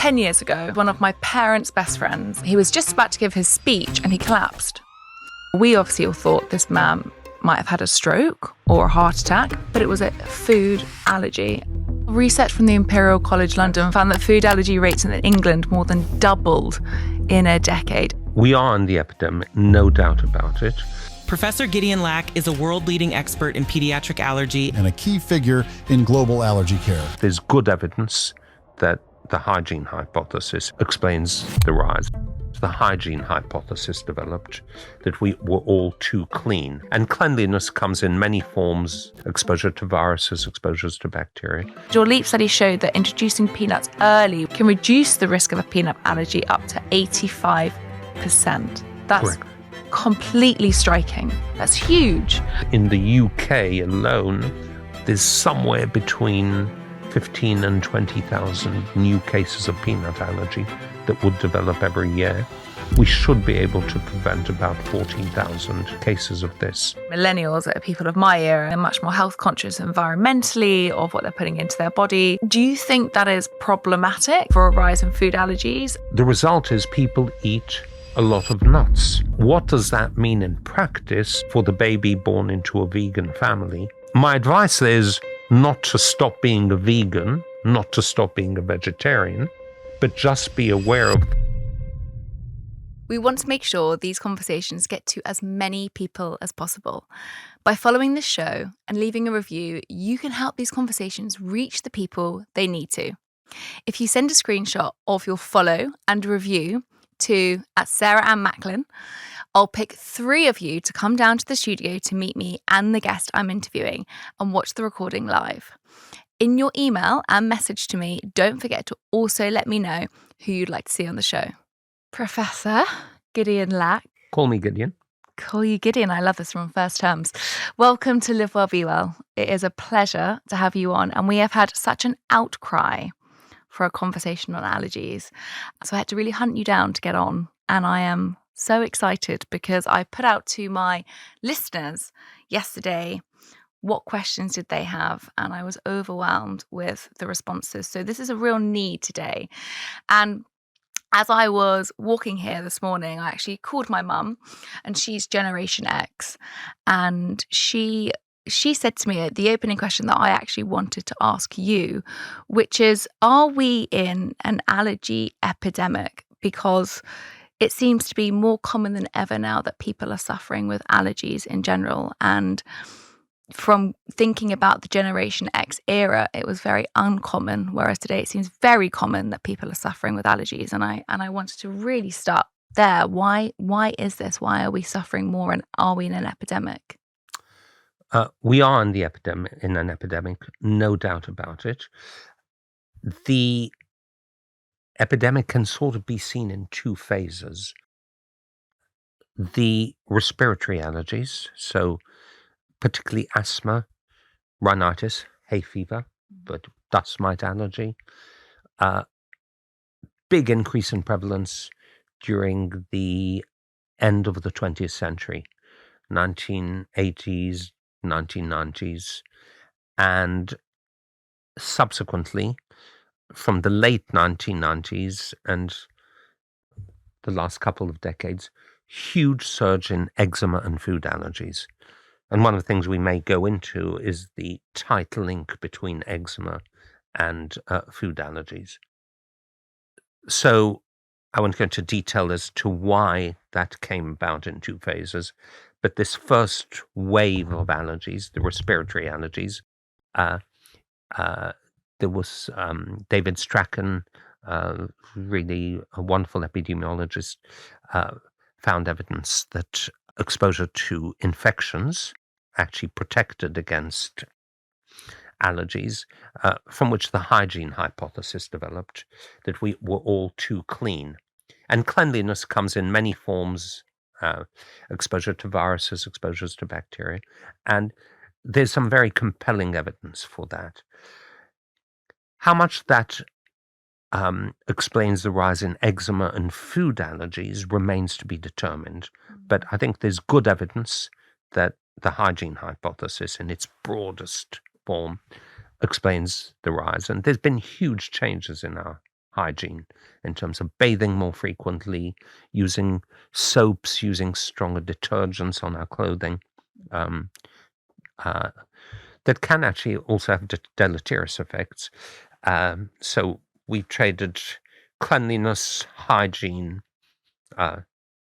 10 years ago, one of my parents' best friends, he was just about to give his speech and he collapsed. We obviously all thought this man might have had a stroke or a heart attack, but it was a food allergy. Research from the Imperial College London found that food allergy rates in England more than doubled in a decade. We are in the epidemic, no doubt about it. Professor Gideon Lack is a world-leading expert in pediatric allergy and a key figure in global allergy care. There's good evidence that the hygiene hypothesis explains the rise. The hygiene hypothesis developed that we were all too clean. And cleanliness comes in many forms: exposure to viruses, exposures to bacteria. Your LEAP study showed that introducing peanuts early can reduce the risk of a peanut allergy up to 85%. That's Correct. Completely striking. That's huge. In the UK alone, there's somewhere between 15 and 20,000 new cases of peanut allergy that would develop every year. We should be able to prevent about 14,000 cases of this. Millennials, that are people of my era, are much more health conscious environmentally of what they're putting into their body. Do you think that is problematic for a rise in food allergies? The result is people eat a lot of nuts. What does that mean in practice for the baby born into a vegan family? My advice is not to stop being a vegan, not to stop being a vegetarian, but just be aware of. We want to make sure these conversations get to as many people as possible. By following this show and leaving a review, you can help these conversations reach the people they need to. If you send a screenshot of your follow and review to @SarahAnnMacklin, I'll pick 3 of you to come down to the studio to meet me and the guest I'm interviewing and watch the recording live. In your email and message to me, don't forget to also let me know who you'd like to see on the show. Professor Gideon Lack. Call me Gideon. Call you Gideon. I love this from first terms. Welcome to Live Well, Be Well. It is a pleasure to have you on, and we have had such an outcry for a conversation on allergies. So I had to really hunt you down to get on, and I am so excited because I put out to my listeners yesterday what questions did they have, and I was overwhelmed with the responses. So this is a real need today. And as I was walking here this morning, I actually called my mum, and she's Generation X, and she said to me the opening question that I actually wanted to ask you, which is, are we in an allergy epidemic? Because it seems to be more common than ever now that people are suffering with allergies in general. And from thinking about the Generation X era, it was very uncommon, whereas today it seems very common that people are suffering with allergies. And I wanted to really start there. Why is this? Why are we suffering more, and are we in an epidemic? We are in an epidemic, no doubt about it. The epidemic can sort of be seen in 2 phases. The respiratory allergies, so particularly asthma, rhinitis, hay fever, but dust mite allergy. Big increase in prevalence during the end of the 20th century, 1980s, 1990s, and subsequently from the late 1990s and the last couple of decades, huge surge in eczema and food allergies. And one of the things we may go into is the tight link between eczema and food allergies. So I won't go into detail as to why that came about in 2 phases, but this first wave of allergies, the respiratory allergies, there was David Strachan, really a wonderful epidemiologist, found evidence that exposure to infections actually protected against allergies, from which the hygiene hypothesis developed, that we were all too clean. And cleanliness comes in many forms: exposure to viruses, exposures to bacteria. And there's some very compelling evidence for that. How much that explains the rise in eczema and food allergies remains to be determined. But I think there's good evidence that the hygiene hypothesis in its broadest form explains the rise. And there's been huge changes in our hygiene in terms of bathing more frequently, using soaps, using stronger detergents on our clothing, that can actually also have deleterious effects. So we traded cleanliness, hygiene,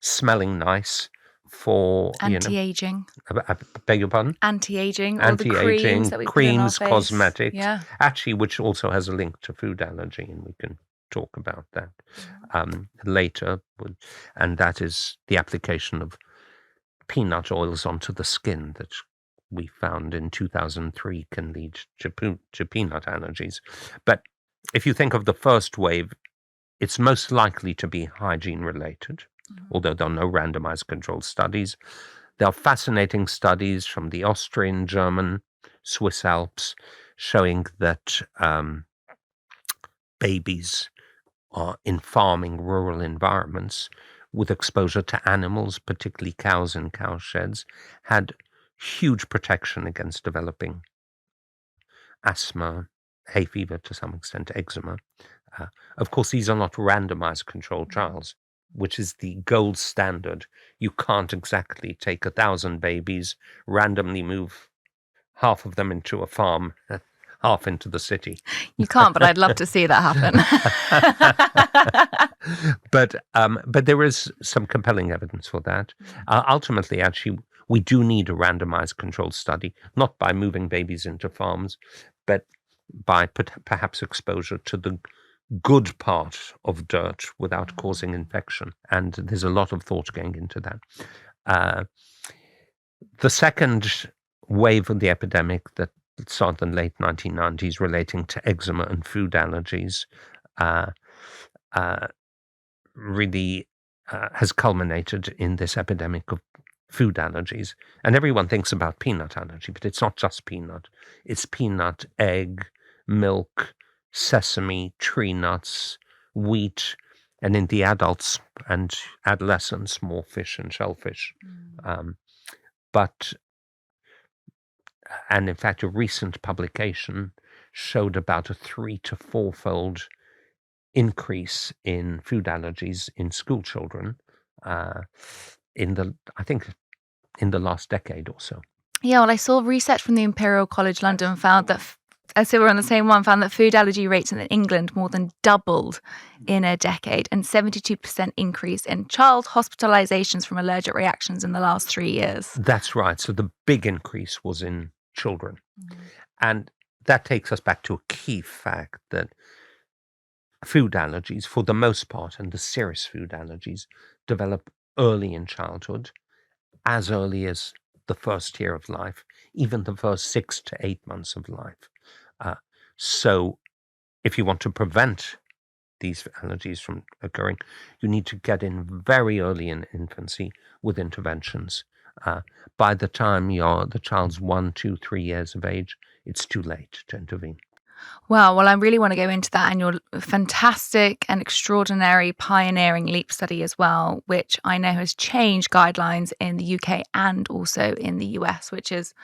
smelling nice for Anti-aging. I beg your pardon? Anti-aging, all the creams that we put in our creams, face. cosmetics, Yeah. actually, which also has a link to food allergy, and we can talk about that later. And that is the application of peanut oils onto the skin that we found in 2003 can lead to peanut allergies. But if you think of the first wave, it's most likely to be hygiene related, although there are no randomized controlled studies. There are fascinating studies from the Austrian, German, Swiss Alps showing that babies are in farming rural environments with exposure to animals, particularly cows and cow sheds, had huge protection against developing asthma, hay fever, to some extent eczema. Of course, these are not randomized controlled trials, which is the gold standard. You can't exactly take 1,000 babies, randomly move half of them into a farm, half into the city. You can't, but I'd love to see that happen. But there is some compelling evidence for that. Ultimately, actually, we do need a randomized controlled study, not by moving babies into farms, but by perhaps exposure to the good part of dirt without causing infection. And there's a lot of thought going into that. The second wave of the epidemic that started in the late 1990s relating to eczema and food allergies really has culminated in this epidemic of food allergies. And everyone thinks about peanut allergy, but it's not just peanut. It's peanut, egg, milk, sesame, tree nuts, wheat, and in the adults and adolescents, more fish and shellfish. And in fact, a recent publication showed about a 3 to 4-fold increase in food allergies in school children in the last decade or so. Yeah, well, I saw research from the Imperial College London found that, so we're on the same one, found that food allergy rates in England more than doubled in a decade, and 72% increase in child hospitalizations from allergic reactions in the last 3 years. That's right. So the big increase was in children. And that takes us back to a key fact that food allergies, for the most part, and the serious food allergies, develop early in childhood, as early as the first year of life, even the first 6 to 8 months of life. So if you want to prevent these allergies from occurring, you need to get in very early in infancy with interventions. By the time the child's 1, 2, 3 years of age, it's too late to intervene. Well, I really want to go into that and your fantastic and extraordinary pioneering LEAP study as well, which I know has changed guidelines in the UK and also in the US, which is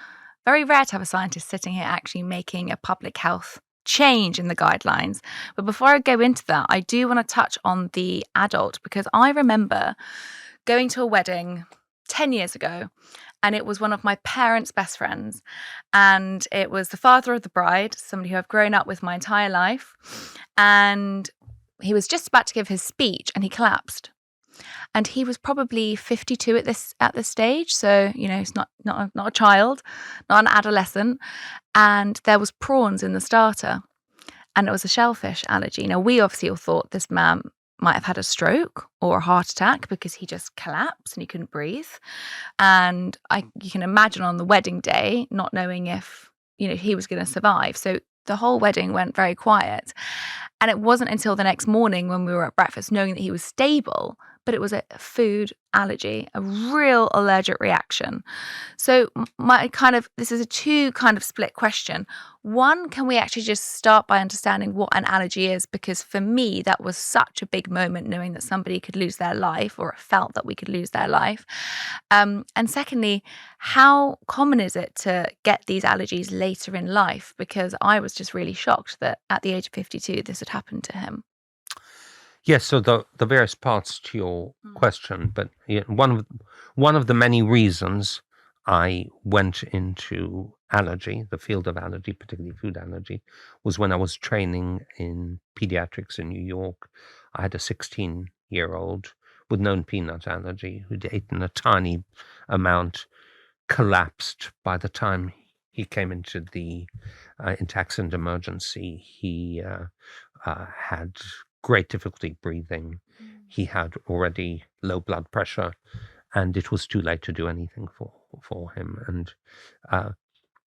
very rare to have a scientist sitting here actually making a public health change in the guidelines. But before I go into that, I do want to touch on the adult, because I remember going to a wedding 10 years ago, and it was one of my parents' best friends, and it was the father of the bride, somebody who I've grown up with my entire life, and he was just about to give his speech and he collapsed. And he was probably 52 at this stage, so he's not a child, not an adolescent, and there was prawns in the starter, and it was a shellfish allergy. Now, we obviously all thought this man might have had a stroke or a heart attack because he just collapsed and he couldn't breathe. And you can imagine on the wedding day not knowing if he was going to survive. So the whole wedding went very quiet. And it wasn't until the next morning when we were at breakfast, knowing that he was stable, but it was a food allergy, a real allergic reaction. So this is a two kind of split question. One, can we actually just start by understanding what an allergy is? Because for me, that was such a big moment, knowing that somebody could lose their life, or it felt that we could lose their life. And secondly, how common is it to get these allergies later in life? Because I was just really shocked that at the age of 52, this had happened to him. Yes, so the various parts to your question, but one of the many reasons I went into allergy, the field of allergy, particularly food allergy, was when I was training in pediatrics in New York. I had a 16-year-old with known peanut allergy who'd eaten a tiny amount, collapsed by the time he came into the into accident emergency. He had great difficulty breathing. He had already low blood pressure, and it was too late to do anything for him. And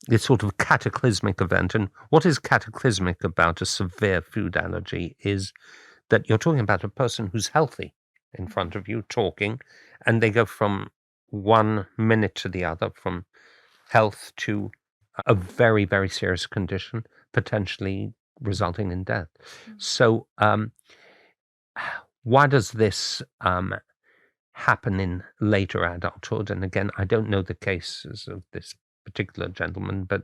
this sort of cataclysmic event, and what is cataclysmic about a severe food allergy is that you're talking about a person who's healthy in front of you talking, and they go from 1 minute to the other, from health to a very, very serious condition, potentially resulting in death. So why does this happen in later adulthood? And again, I don't know the cases of this particular gentleman, but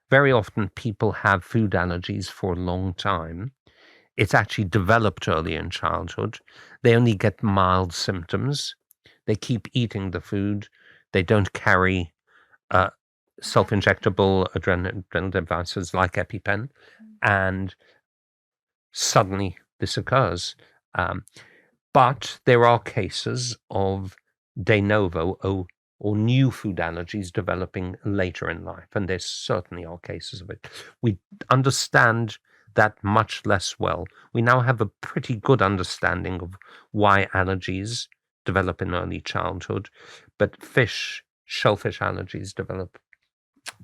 very often people have food allergies for a long time. It's actually developed early in childhood. They only get mild symptoms. They keep eating the food. They don't carry self-injectable adrenal devices like EpiPen, and suddenly this occurs. But there are cases of de novo or new food allergies developing later in life, and there certainly are cases of it. We understand that much less well. We now have a pretty good understanding of why allergies develop in early childhood, but shellfish allergies develop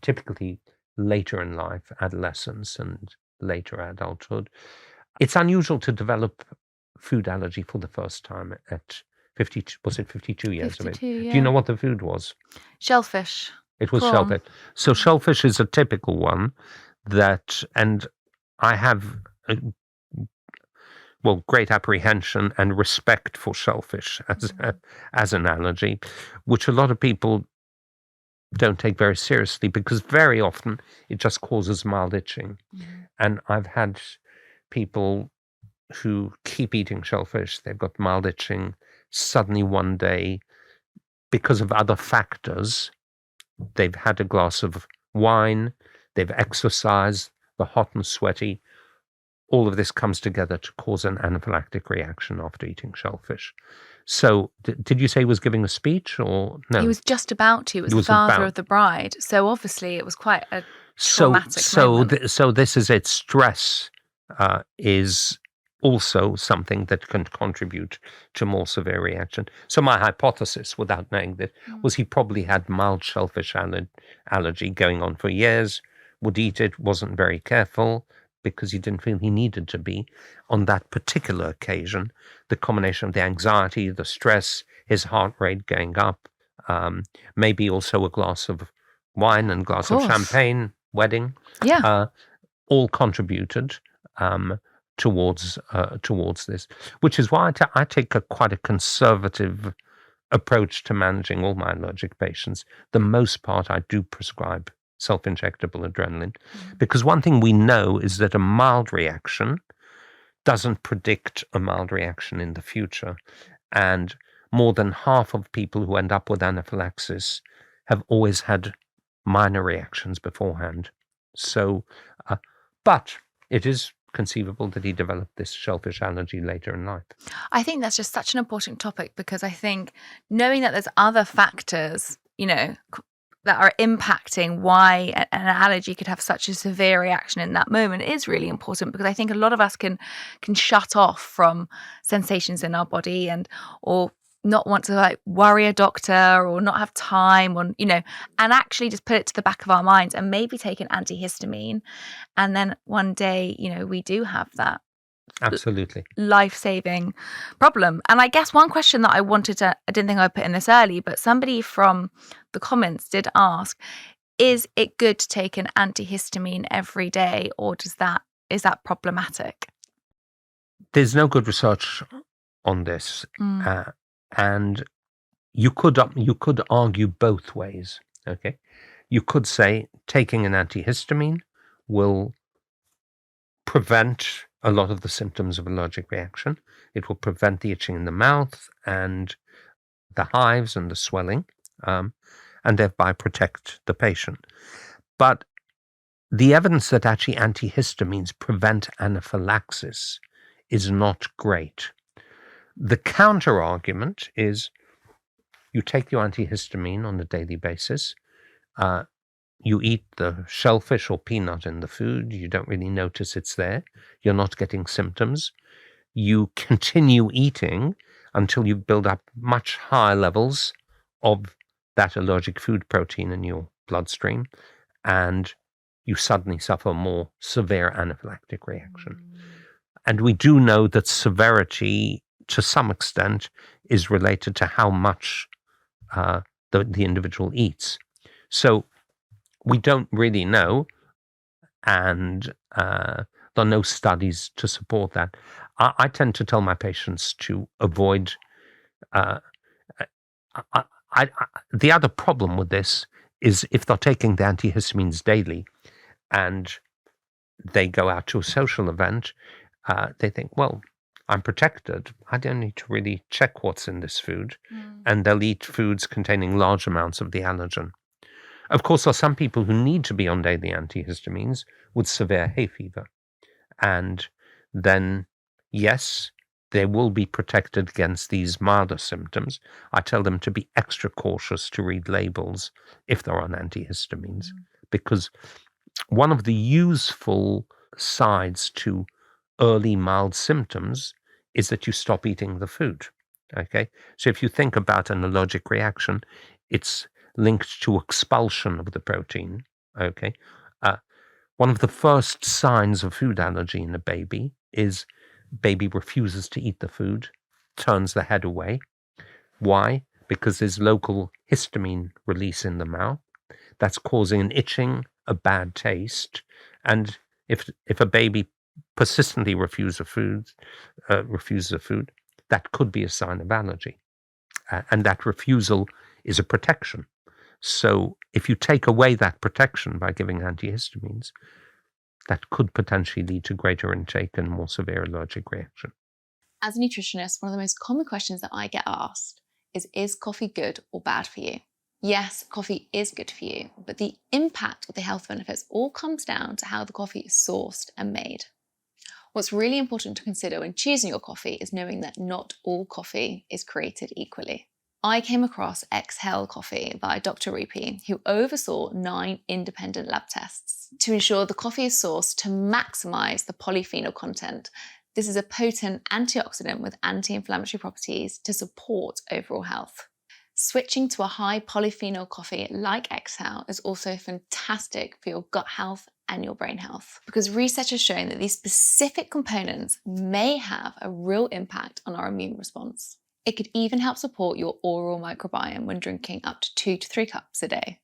typically later in life, adolescence and later adulthood. It's unusual to develop food allergy for the first time at 52, was it 52 years of age? 52, Do you know what the food was? Shellfish. It was Prawn. shellfish. So shellfish is a typical one that, and I have, great apprehension and respect for shellfish as an allergy, which a lot of people don't take very seriously because very often it just causes mild itching. And I've had people who keep eating shellfish, they've got mild itching, suddenly one day, because of other factors, they've had a glass of wine, they've exercised, they're hot and sweaty. All of this comes together to cause an anaphylactic reaction after eating shellfish. So, did you say he was giving a speech or no? He was just about to. It was the father of the bride. So obviously it was quite a traumatic moment. So this is it. Stress is also something that can contribute to more severe reaction. So my hypothesis, without knowing this, was he probably had mild shellfish allergy going on for years, would eat it, wasn't very careful because he didn't feel he needed to be. On that particular occasion, the combination of the anxiety, the stress, his heart rate going up, maybe also a glass of wine and glass of champagne, wedding, all contributed towards this, which is why I take quite a conservative approach to managing all my allergic patients. The most part I do prescribe self-injectable adrenaline, because one thing we know is that a mild reaction doesn't predict a mild reaction in the future, and more than half of people who end up with anaphylaxis have always had minor reactions beforehand. So, but it is conceivable that he developed this shellfish allergy later in life. I think that's just such an important topic because I think knowing that there's other factors, that are impacting why an allergy could have such a severe reaction in that moment is really important, because I think a lot of us can shut off from sensations in our body or not want to worry a doctor or not have time on, and actually just put it to the back of our minds and maybe take an antihistamine. And then one day, we do have that absolutely life-saving problem. And I guess one question that I didn't think I'd put in this early, but somebody from the comments did ask, is it good to take an antihistamine every day, or is that problematic? There's no good research on this. And you could argue both ways. Okay, you could say taking an antihistamine will prevent a lot of the symptoms of allergic reaction. It will prevent the itching in the mouth and the hives and the swelling, and thereby protect the patient. But the evidence that actually antihistamines prevent anaphylaxis is not great. The counter argument is you take your antihistamine on a daily basis, you eat the shellfish or peanut in the food, you don't really notice it's there, you're not getting symptoms, you continue eating until you build up much higher levels of that allergic food protein in your bloodstream, and you suddenly suffer more severe anaphylactic reaction. And we do know that severity, to some extent, is related to how much the individual eats. So we don't really know, and there are no studies to support that. I tend to tell my patients to avoid. The other problem with this is if they're taking the antihistamines daily and they go out to a social event, they think, well, I'm protected. I don't need to really check what's in this food. And they'll eat foods containing large amounts of the allergen. Of course, there are some people who need to be on daily antihistamines with severe hay fever. And then, yes, they will be protected against these milder symptoms. I tell them to be extra cautious to read labels if they're on antihistamines, because one of the useful sides to early mild symptoms is that you stop eating the food. Okay, so if you think about an allergic reaction, it's linked to expulsion of the protein. Okay, one of the first signs of food allergy in a baby is baby refuses to eat the food, turns the head away. Why? Because there's local histamine release in the mouth that's causing an itching, a bad taste, and if a baby persistently refuses a food, that could be a sign of allergy, and that refusal is a protection. So if you take away that protection by giving antihistamines, that could potentially lead to greater intake and more severe allergic reaction. As a nutritionist, one of the most common questions that I get asked is coffee good or bad for you? Yes, coffee is good for you, but the impact of the health benefits all comes down to how the coffee is sourced and made. What's really important to consider when choosing your coffee is knowing that not all coffee is created equally. I came across Exhale Coffee by Dr. Rupi, who oversaw 9 independent lab tests to ensure the coffee is sourced to maximize the polyphenol content. This is a potent antioxidant with anti-inflammatory properties to support overall health. Switching to a high polyphenol coffee like Exhale is also fantastic for your gut health and your brain health, because research has shown that these specific components may have a real impact on our immune response. It could even help support your oral microbiome when drinking up to 2 to 3 cups a day.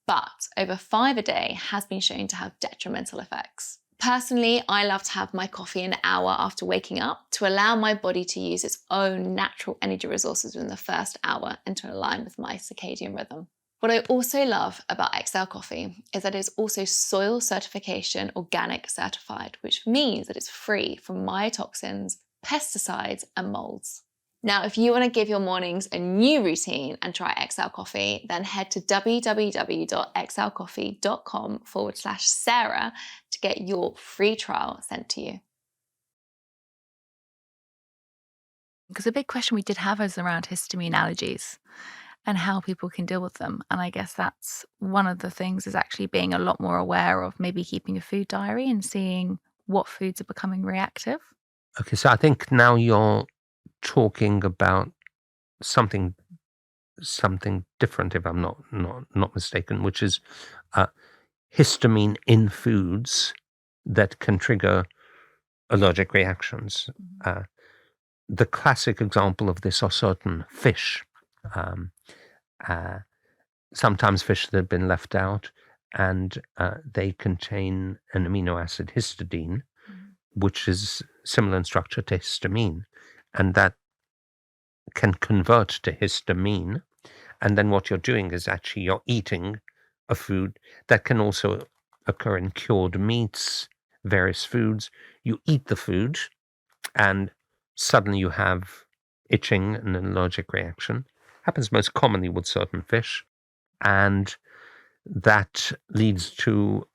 But over 5 a day has been shown to have detrimental effects. Personally, I love to have my coffee an hour after waking up to allow my body to use its own natural energy resources within the first hour and to align with my circadian rhythm. What I also love about Exhale Coffee is that it is also soil certification organic certified, which means that it's free from mycotoxins, pesticides, and molds. Now, if you want to give your mornings a new routine and try Exhale Coffee, then head to www.exhalecoffee.com/Sarah to get your free trial sent to you. Because a big question we did have is around histamine allergies and how people can deal with them. And I guess that's one of the things, is actually being a lot more aware of maybe keeping a food diary and seeing what foods are becoming reactive. Okay, so I think now you're talking about something different, if I'm not mistaken, which is histamine in foods that can trigger allergic reactions. The classic example of this are certain fish. Sometimes fish that have been left out, and they contain an amino acid histidine, which is similar in structure to histamine, and that can convert to histamine. And then what you're doing is actually you're eating a food that can also occur in cured meats, various foods. You eat the food, and suddenly you have itching and an allergic reaction. Happens most commonly with certain fish, and that leads to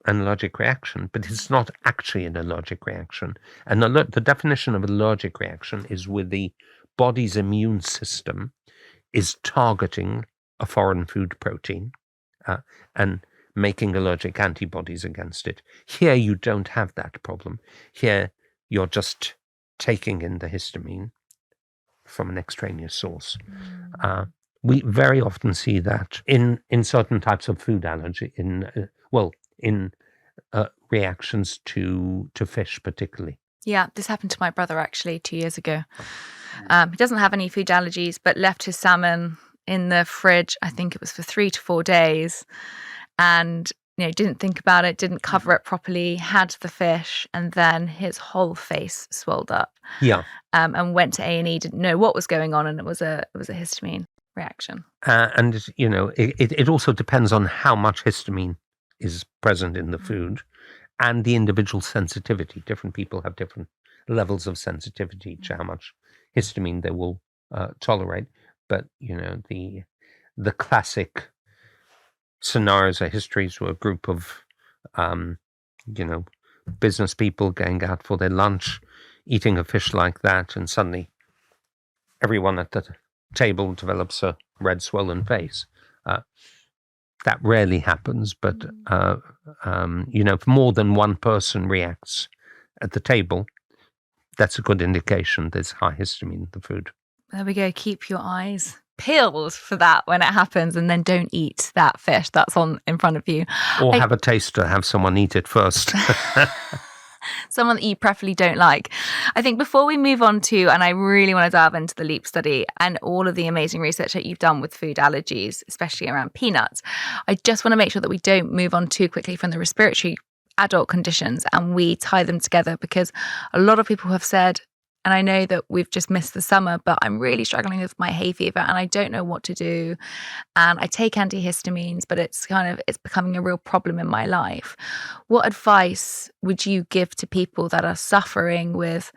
an allergic reaction, but it's not actually an allergic reaction. And the definition of allergic reaction is where the body's immune system is targeting a foreign food protein and making allergic antibodies against it. Here you don't have that problem. Here you're just taking in the histamine from an extraneous source. We very often see that in certain types of food allergy, in reactions to fish particularly. Yeah, this happened to my brother actually 2 years ago. He doesn't have any food allergies, but left his salmon in the fridge, I think it was for 3 to 4 days, and didn't think about it, didn't cover it properly, had the fish, and then his whole face swelled up. Yeah. And went to A&E, didn't know what was going on, and it was a histamine reaction. And it also depends on how much histamine is present in the food and the individual sensitivity. Different people have different levels of sensitivity to how much histamine they will tolerate. But the classic scenarios or histories were a group of business people going out for their lunch, eating a fish like that, and suddenly everyone at the table develops a red swollen face. That rarely happens, but if more than one person reacts at the table, that's a good indication there's high histamine in the food. There we go. Keep your eyes peeled for that when it happens, and then don't eat that fish that's on in front of you. Or have a taster, have someone eat it first. Someone that you preferably don't like. I think before we move on to, and I really want to dive into the LEAP study and all of the amazing research that you've done with food allergies, especially around peanuts, I just want to make sure that we don't move on too quickly from the respiratory adult conditions and we tie them together, because a lot of people have said, and I know that we've just missed the summer, but I'm really struggling with my hay fever and I don't know what to do. And I take antihistamines, but it's becoming a real problem in my life. What advice would you give to people that are suffering with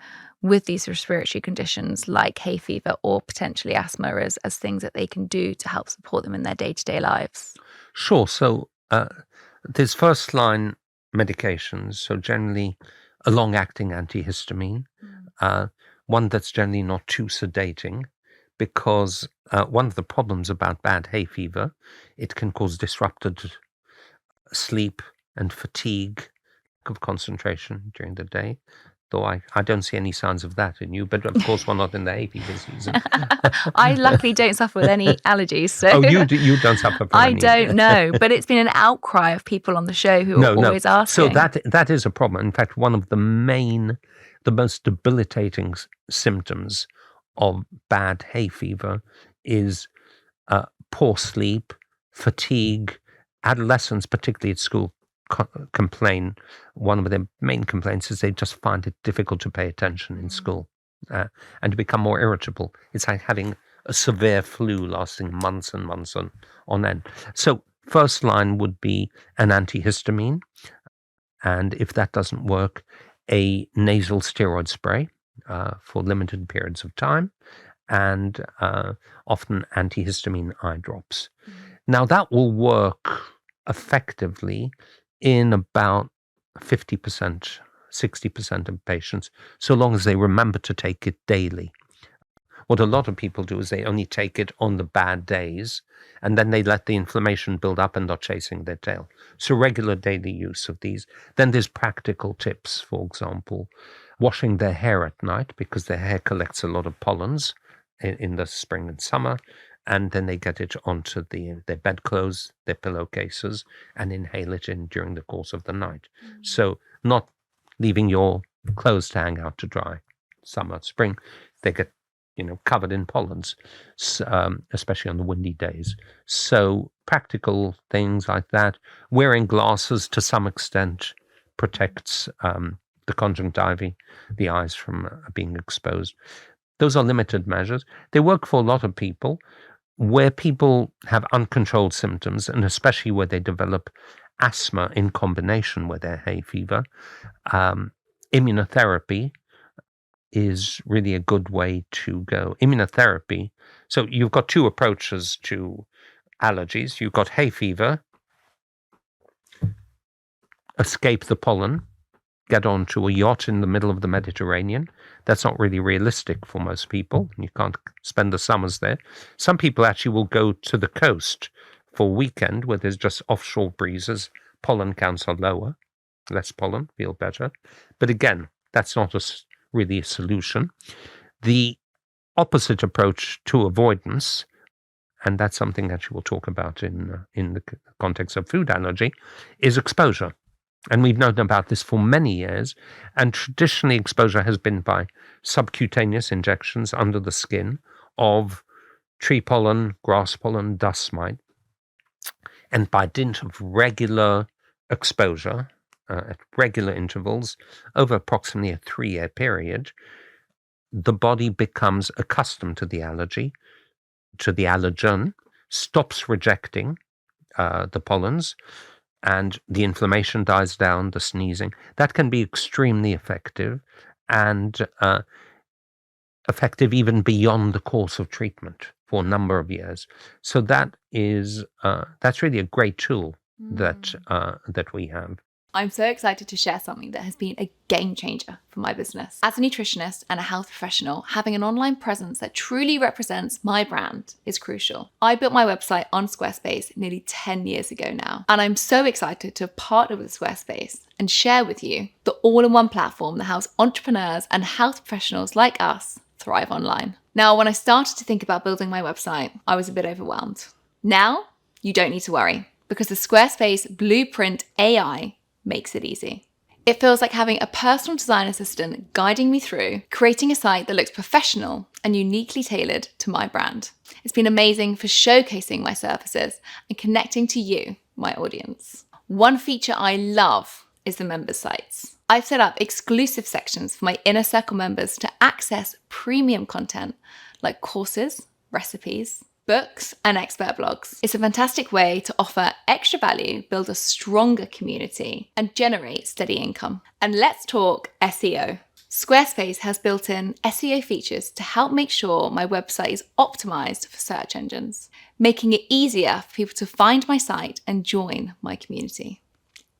these respiratory conditions like hay fever or potentially asthma as things that they can do to help support them in their day-to-day lives? Sure. So there's first line medications. So generally a long-acting antihistamine. One that's generally not too sedating, because one of the problems about bad hay fever, it can cause disrupted sleep and fatigue, lack of concentration during the day. Though I don't see any signs of that in you, but of course we're not in the hay fever season. I luckily don't suffer with any allergies. So oh, you don't suffer from any? I don't know, but it's been an outcry of people on the show who are always asking. So that is a problem. In fact, one of the most debilitating symptoms of bad hay fever is poor sleep, fatigue. Adolescents, particularly at school, complain. One of their main complaints is they just find it difficult to pay attention in school and to become more irritable. It's like having a severe flu lasting months and months on end. So first line would be an antihistamine, and if that doesn't work, a nasal steroid spray for limited periods of time, and often antihistamine eye drops. Now that will work effectively in about 50%, 60% of patients, so long as they remember to take it daily. What a lot of people do is they only take it on the bad days, and then they let the inflammation build up and are chasing their tail. So regular daily use of these. Then there's practical tips, for example, washing their hair at night, because their hair collects a lot of pollens in the spring and summer, and then they get it onto their bedclothes, their pillowcases, and inhale it in during the course of the night. So not leaving your clothes to hang out to dry. Summer, spring, they get covered in pollens, especially on the windy days. So practical things like that. Wearing glasses to some extent protects the conjunctiva, the eyes, from being exposed. Those are limited measures. They work for a lot of people. Where people have uncontrolled symptoms, and especially where they develop asthma in combination with their hay fever. Immunotherapy is really a good way to go. Immunotherapy, so you've got two approaches to allergies. You've got hay fever, escape the pollen, get onto a yacht in the middle of the Mediterranean. That's not really realistic for most people. You can't spend the summers there. Some people actually will go to the coast for a weekend where there's just offshore breezes. Pollen counts are lower, less pollen, feel better. But again, that's not really a solution. The opposite approach to avoidance, and that's something that you will talk about in the context of food allergy, is exposure. And we've known about this for many years. And traditionally, exposure has been by subcutaneous injections under the skin of tree pollen, grass pollen, dust mite. And by dint of regular exposure at regular intervals over approximately a 3-year period, the body becomes accustomed to the allergy, to the allergen, stops rejecting the pollens, and the inflammation dies down, the sneezing. That can be extremely effective, and effective even beyond the course of treatment for a number of years. So that's really a great tool that we have. I'm so excited to share something that has been a game changer for my business. As a nutritionist and a health professional, having an online presence that truly represents my brand is crucial. I built my website on Squarespace nearly 10 years ago now, and I'm so excited to partner with Squarespace and share with you the all-in-one platform that helps entrepreneurs and health professionals like us thrive online. Now, when I started to think about building my website, I was a bit overwhelmed. Now, you don't need to worry, because the Squarespace Blueprint AI makes it easy. It feels like having a personal design assistant guiding me through creating a site that looks professional and uniquely tailored to my brand. It's been amazing for showcasing my services and connecting to you, my audience. One feature I love is the members sites. I've set up exclusive sections for my inner circle members to access premium content like courses, recipes, books, and expert blogs. It's a fantastic way to offer extra value, build a stronger community, and generate steady income. And let's talk SEO. Squarespace has built-in SEO features to help make sure my website is optimized for search engines, making it easier for people to find my site and join my community.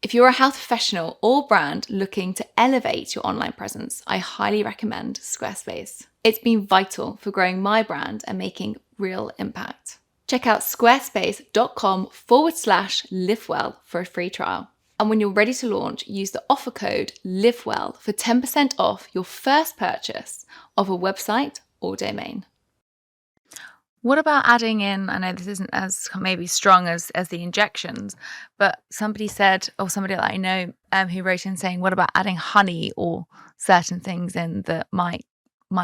If you're a health professional or brand looking to elevate your online presence, I highly recommend Squarespace. It's been vital for growing my brand and making real impact. Check out squarespace.com/livewell for a free trial. And when you're ready to launch, use the offer code LIVEWELL for 10% off your first purchase of a website or domain. What about adding in, I know this isn't as maybe strong as the injections, but somebody said, or somebody that I know who wrote in saying, what about adding honey or certain things in that might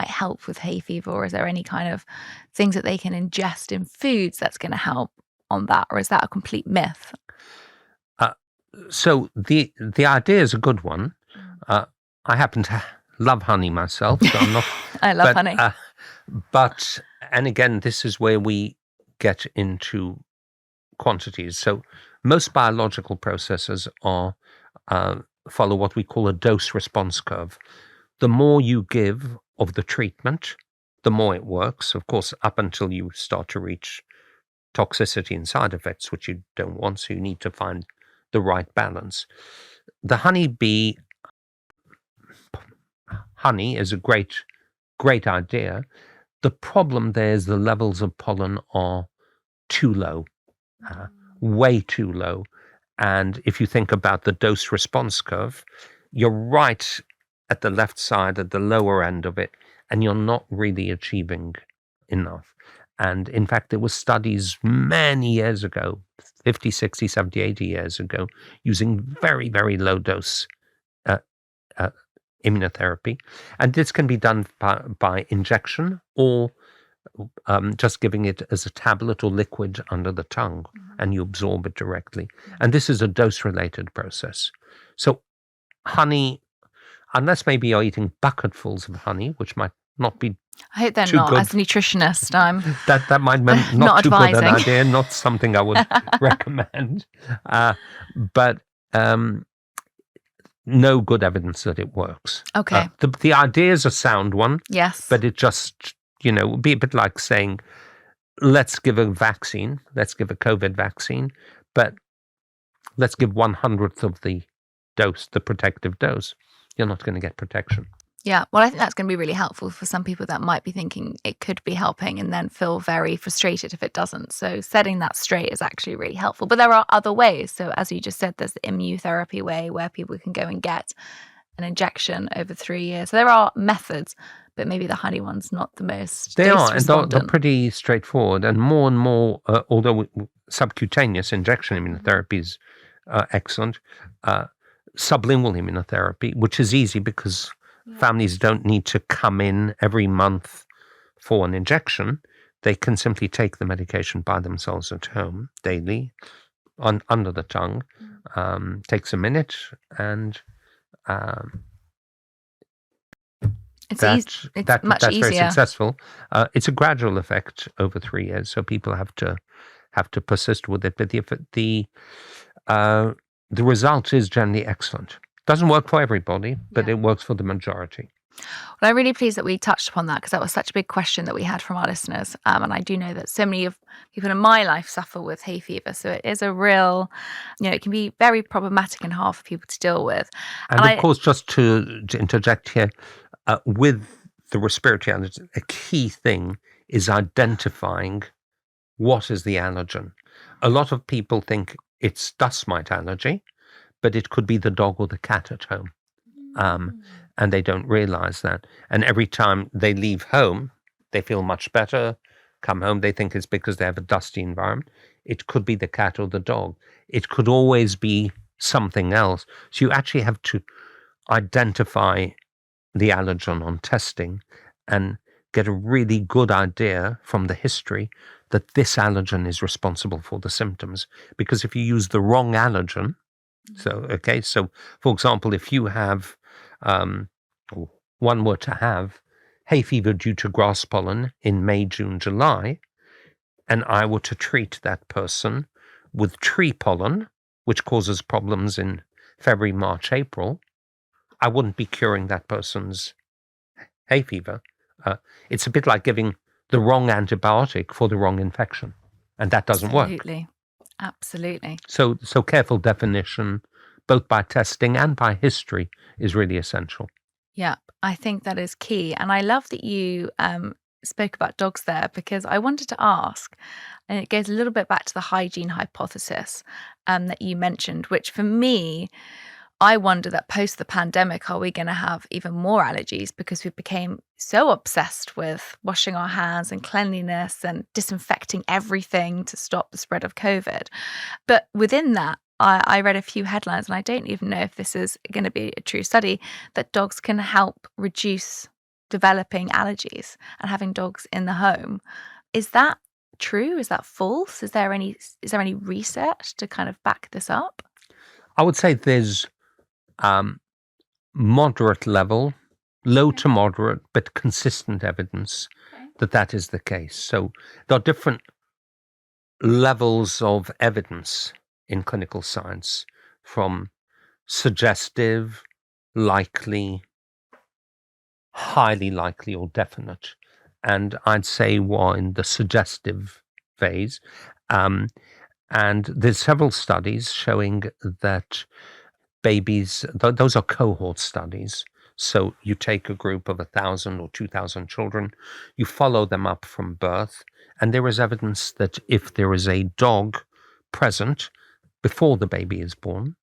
help with hay fever? Or is there any kind of things that they can ingest in foods that's going to help on that? Or is that a complete myth? So the idea is a good one. I happen to love honey myself, so I'm not... I love honey. But, and again, this is where we get into quantities. So most biological processes follow what we call a dose response curve. The more you give of the treatment, the more it works, of course, up until you start to reach toxicity and side effects, which you don't want, so you need to find the right balance. The honey is a great idea. The problem there is the levels of pollen are too low, way too low. And if you think about the dose response curve, you're right at the left side, at the lower end of it, and you're not really achieving enough. And in fact, there were studies many years ago, 50, 60, 70, 80 years ago, using very, very low dose immunotherapy. And this can be done by injection or just giving it as a tablet or liquid under the tongue, and you absorb it directly. And this is a dose-related process. So honey, unless maybe you're eating bucketfuls of honey, which might not be I hope they're too not. good. As a nutritionist, I'm That might be not not too good an advising. idea, not something I would recommend. But no good evidence that it works. Okay. The idea is a sound one. Yes. But it just, would be a bit like saying, let's give a vaccine, let's give a COVID vaccine, but let's give 1/100th of the dose, the protective dose. You're not going to get protection. Yeah, well, I think that's going to be really helpful for some people that might be thinking it could be helping and then feel very frustrated if it doesn't. So setting that straight is actually really helpful. But there are other ways. So as you just said, there's the immunotherapy way where people can go and get an injection over 3 years. So there are methods, but maybe the honey one's not the most. They are, and they're pretty straightforward. And more, although subcutaneous injection immunotherapy is excellent, sublingual immunotherapy, which is easy because families don't need to come in every month for an injection. They can simply take the medication by themselves at home daily, under the tongue. Takes a minute, and it's that's much easier. very successful. It's a gradual effect over 3 years, so people have to persist with it. But the result is generally excellent. Doesn't work for everybody, but it works for the majority. Well, I'm really pleased that we touched upon that because that was such a big question that we had from our listeners. And I do know that so many of people in my life suffer with hay fever. So it is a real, it can be very problematic and hard for people to deal with. And of course, just to interject here, with the respiratory allergy, a key thing is identifying what is the allergen. A lot of people think it's dust mite allergy, but it could be the dog or the cat at home. And they don't realize that. And every time they leave home, they feel much better. Come home, they think it's because they have a dusty environment. It could be the cat or the dog. It could always be something else. So you actually have to identify the allergen on testing and get a really good idea from the history that this allergen is responsible for the symptoms. Because if you use the wrong allergen, so for example, if you have, one were to have hay fever due to grass pollen in May, June, July, and I were to treat that person with tree pollen, which causes problems in February, March, April, I wouldn't be curing that person's hay fever. It's a bit like giving the wrong antibiotic for the wrong infection, and that doesn't work. Absolutely. So careful definition, both by testing and by history, is really essential. Yeah, I think that is key. And I love that you spoke about dogs there, because I wanted to ask, and it goes a little bit back to the hygiene hypothesis that you mentioned, which for me, I wonder that post the pandemic, are we going to have even more allergies because we became so obsessed with washing our hands and cleanliness and disinfecting everything to stop the spread of COVID. But within that, I read a few headlines, and I don't even know if this is going to be a true study, that dogs can help reduce developing allergies and having dogs in the home. Is that true? Is that false? Is there any research to kind of back this up? I would say there's moderate level, low to moderate, but consistent evidence that is the case. So there are different levels of evidence in clinical science, from suggestive, likely, highly likely, or definite. And I'd say we're in the suggestive phase. And there's several studies showing that babies, those are cohort studies. So you take a group of 1,000 or 2,000 children, you follow them up from birth, and there is evidence that if there is a dog present before the baby is born,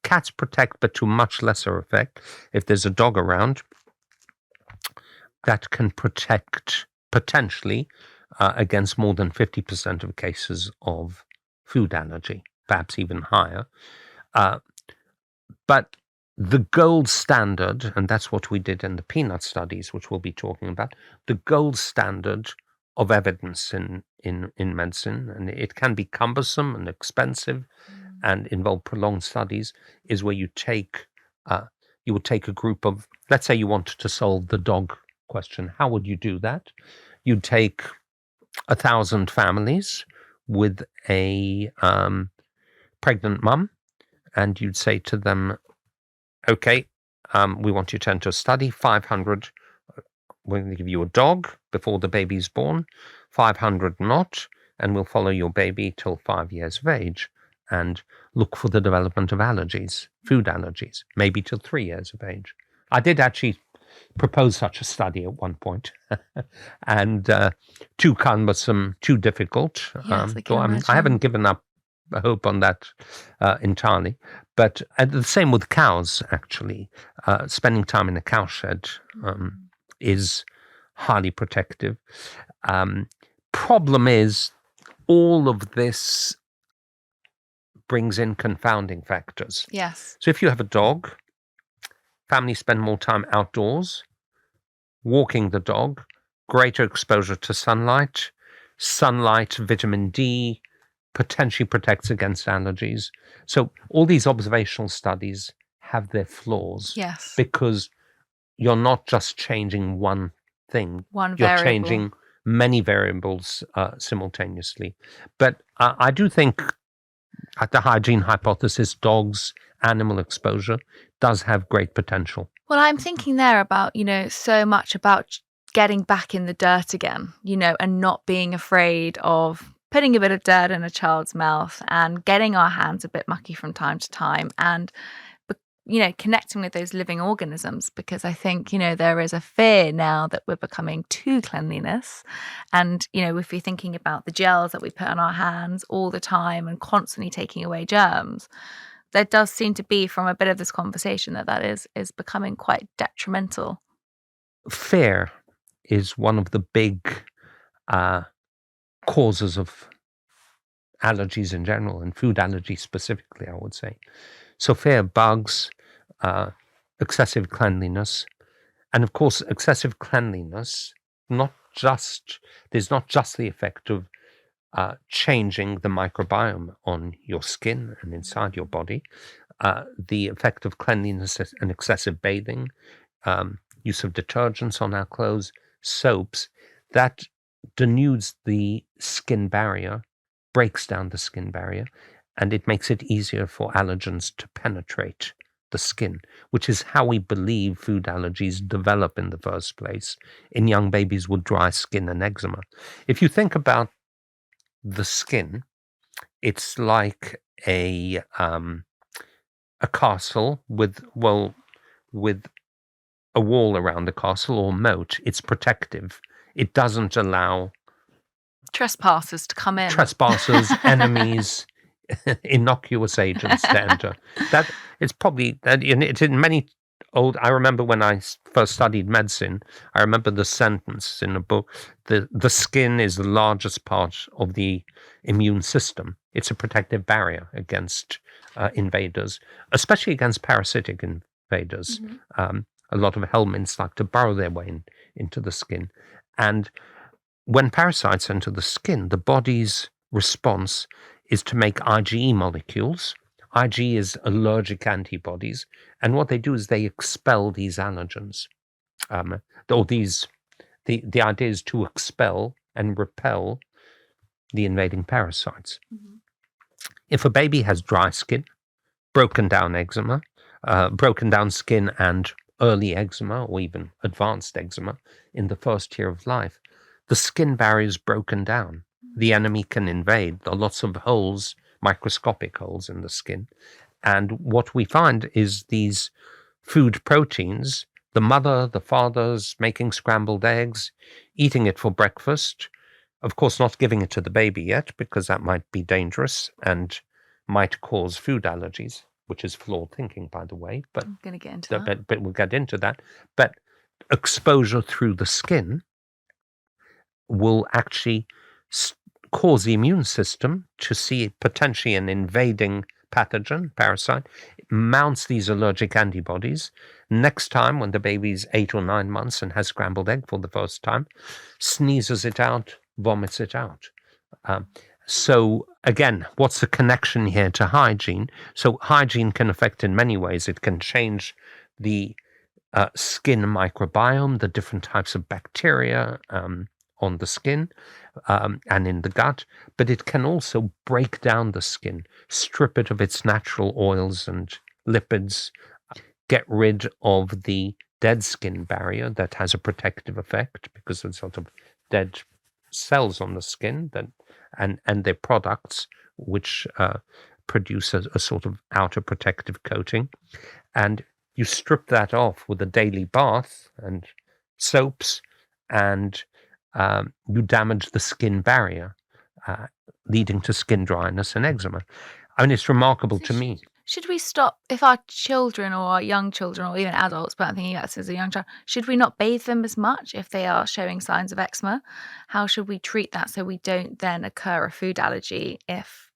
cats protect, but to much lesser effect. If there's a dog around, that can protect potentially against more than 50% of cases of food allergy, perhaps even higher. But the gold standard, and that's what we did in the peanut studies, which we'll be talking about, the gold standard of evidence in medicine, and it can be cumbersome and expensive and involve prolonged studies, is where you would take a group of, let's say you wanted to solve the dog question. How would you do that? You'd take 1,000 families with a pregnant mum, and you'd say to them, okay, we want you to enter a study. 500, we're going to give you a dog before the baby's born, 500 not, and we'll follow your baby till 5 years of age and look for the development of allergies, food allergies, maybe till 3 years of age. I did actually propose such a study at one point, and too cumbersome, too difficult. Yes, So I haven't given up hope on that entirely. But the same with cows, actually. Spending time in a cowshed is highly protective. Problem is, all of this brings in confounding factors. Yes. So if you have a dog, families spend more time outdoors, walking the dog, greater exposure to sunlight, vitamin D, potentially protects against allergies. So all these observational studies have their flaws. Yes. Because you're not just changing one thing. One you're variable. changing many variables simultaneously. But I do think at the hygiene hypothesis, dogs, animal exposure does have great potential. Well, I'm thinking there about, so much about getting back in the dirt again, and not being afraid of putting a bit of dirt in a child's mouth and getting our hands a bit mucky from time to time and, connecting with those living organisms, because I think, there is a fear now that we're becoming too cleanliness. And, if you're thinking about the gels that we put on our hands all the time and constantly taking away germs, there does seem to be, from a bit of this conversation, that is becoming quite detrimental. Fear is one of the big causes of allergies in general, and food allergies specifically, I would say. So fear, bugs, excessive cleanliness, and of course, excessive cleanliness, there's not just the effect of changing the microbiome on your skin and inside your body, the effect of cleanliness and excessive bathing, use of detergents on our clothes, soaps, that denudes the skin barrier, breaks down the skin barrier, and it makes it easier for allergens to penetrate the skin, which is how we believe food allergies develop in the first place in young babies with dry skin and eczema. If you think about the skin, it's like a castle with a wall around the castle or moat. It's protective. It doesn't allow trespassers to come in. Trespassers, enemies, innocuous agents to enter. That it's probably that it's in many old. I remember when I first studied medicine. I remember the sentence in a book: the skin is the largest part of the immune system. It's a protective barrier against invaders, especially against parasitic invaders. Mm-hmm. A lot of helminths like to burrow their way into the skin, and when parasites enter the skin, the body's response is to make IgE molecules. IgE is allergic antibodies, and what they do is they expel these allergens. The idea is to expel and repel the invading parasites. Mm-hmm. If a baby has dry skin, broken down eczema, broken down skin and early eczema or even advanced eczema in the first year of life, the skin barrier is broken down. The enemy can invade. There are lots of holes, microscopic holes in the skin. And what we find is these food proteins, the mother, the father's making scrambled eggs, eating it for breakfast, of course not giving it to the baby yet because that might be dangerous and might cause food allergies, which is flawed thinking, by the way. But I'm going to get into that. But we'll get into that. But exposure through the skin will actually cause the immune system to see potentially an invading pathogen, parasite. It mounts these allergic antibodies. Next time, when the baby's 8 or 9 months and has scrambled egg for the first time, sneezes it out, vomits it out. So again, what's the connection here to hygiene? So hygiene can affect in many ways. It can change the skin microbiome, the different types of bacteria on the skin and in the gut, but it can also break down the skin, strip it of its natural oils and lipids, get rid of the dead skin barrier that has a protective effect because of sort of dead cells on the skin that and their products which produce a sort of outer protective coating. And you strip that off with a daily bath and soaps, and you damage the skin barrier, leading to skin dryness and eczema. I mean, it's remarkable to me. Should we stop, if our children or our young children or even adults, but I'm thinking about this as a young child, should we not bathe them as much if they are showing signs of eczema? How should we treat that so we don't then occur a food allergy if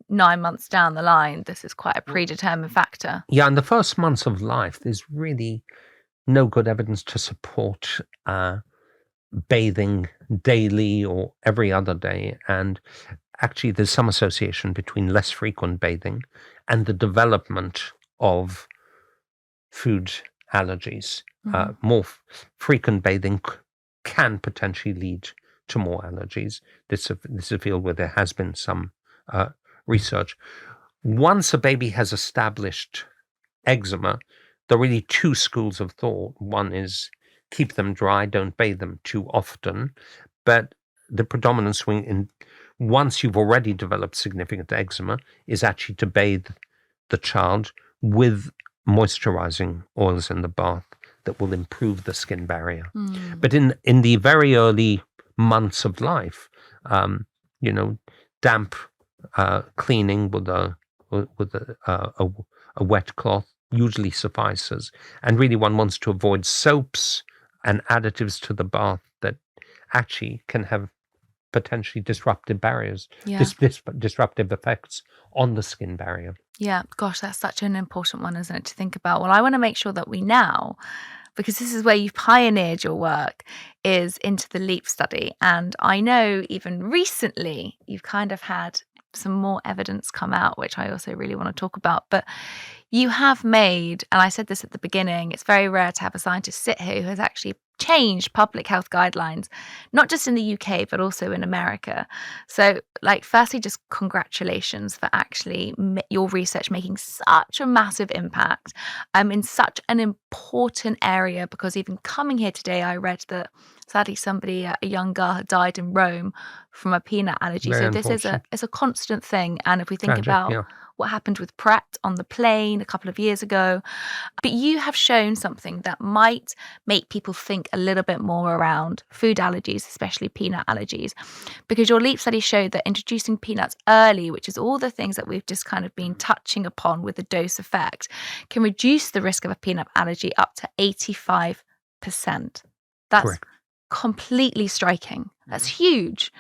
9 months down the line this is quite a predetermined factor? Yeah, in the first months of life, there's really no good evidence to support bathing daily or every other day. And actually, there's some association between less frequent bathing and the development of food allergies. More frequent bathing can potentially lead to more allergies. This is a field where there has been some research. Once a baby has established eczema, there are really two schools of thought. One is keep them dry, don't bathe them too often. But the predominant swing in once you've already developed significant eczema is actually to bathe the child with moisturizing oils in the bath that will improve the skin barrier. But in the very early months of life, damp cleaning with a wet cloth usually suffices. And really, one wants to avoid soaps and additives to the bath that actually can have potentially disruptive barriers, disruptive effects on the skin barrier. Yeah, gosh, that's such an important one, isn't it, to think about? Well, I want to make sure that we now, because this is where you've pioneered your work, is into the LEAP study. And I know even recently you've kind of had some more evidence come out, which I also really want to talk about. But you have made, and I said this at the beginning, it's very rare to have a scientist sit here who has actually changed public health guidelines, not just in the UK, but also in America. So, firstly, just congratulations for actually your research making such a massive impact in such an important area, because even coming here today, I read that sadly somebody, a young girl, had died in Rome from a peanut allergy. Very so this is a constant thing. And if we think Tragic, about what happened with Pret on the plane a couple of years ago, but you have shown something that might make people think a little bit more around food allergies, especially peanut allergies, because your LEAP study showed that introducing peanuts early, which is all the things that we've just kind of been touching upon with the dose effect, can reduce the risk of a peanut allergy up to 85%. That's correct. Completely striking. That's huge.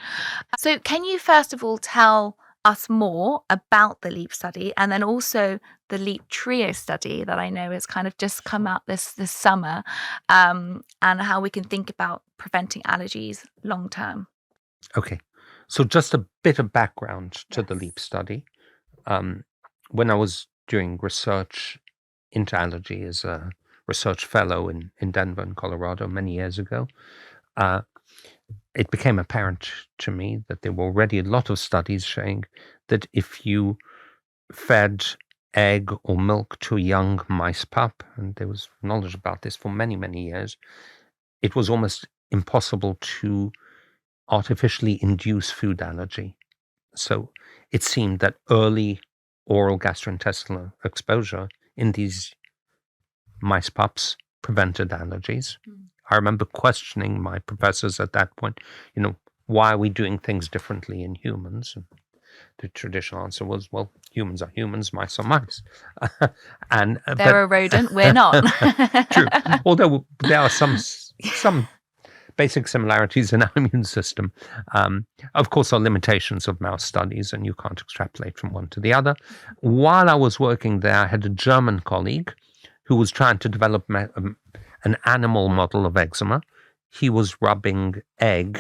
So can you first of all tell us more about the LEAP study, and then also the LEAP Trio study that I know has kind of just come out this summer, and how we can think about preventing allergies long term? Okay, so just a bit of background to the LEAP study. When I was doing research into allergy as a research fellow in Denver in Colorado many years ago, it became apparent to me that there were already a lot of studies showing that if you fed egg or milk to a young mice pup, and there was knowledge about this for many, many years, it was almost impossible to artificially induce food allergy. So it seemed that early oral gastrointestinal exposure in these mice pups prevented allergies. I remember questioning my professors at that point, why are we doing things differently in humans? And the traditional answer was, well, humans are humans, mice are mice. And they're a rodent, we're not. True. Although there are some basic similarities in our immune system. Of course, there are limitations of mouse studies, and you can't extrapolate from one to the other. While I was working there, I had a German colleague who was trying to develop an animal model of eczema. He was rubbing egg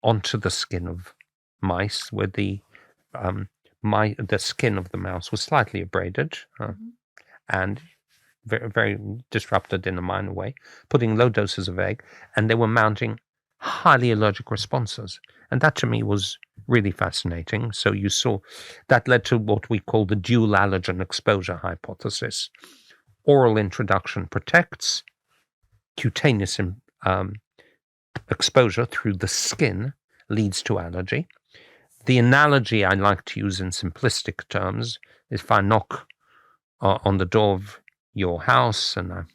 onto the skin of mice where the skin of the mouse was slightly abraded. And very, very disrupted in a minor way, putting low doses of egg, and they were mounting highly allergic responses. And that to me was really fascinating. So you saw that led to what we call the dual allergen exposure hypothesis. Oral introduction protects, cutaneous exposure through the skin leads to allergy. The analogy I like to use in simplistic terms is if I knock on the door of your house and I'm